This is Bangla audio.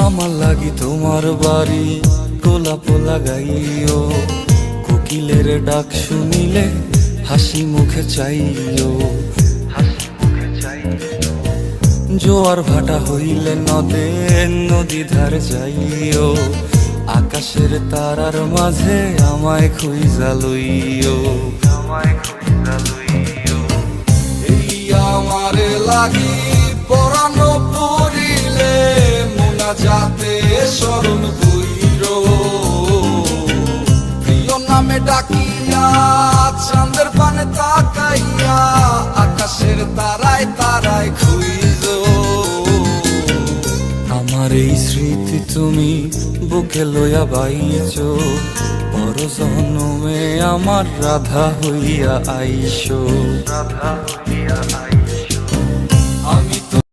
আমার লাগি তোমার বাড়ি গোলাপ লাগাইও, কোকিলের ডাক শুনিলে হাসি মুখে চাইও, জোয়ার ভাটা হইলে নদে নদী ধারে যাইও, আকাশের তারার মাঝে আমায় খুঁজা লইও, এই আমারে লাগি পরানো পড়িলে মোনা যাতে স্মরণ কইরো, প্রিয় নামে ডাকিয়া চাঁদের পানে তাকাইয়া আকাশের তারায় তারায় খুঁজো। আমার এই স্মৃতি তুমি বুকে লইয়া বাইছো, পর জন্মে আমার রাধা হইয়া আইসো, রাধা হইয়া আইসো।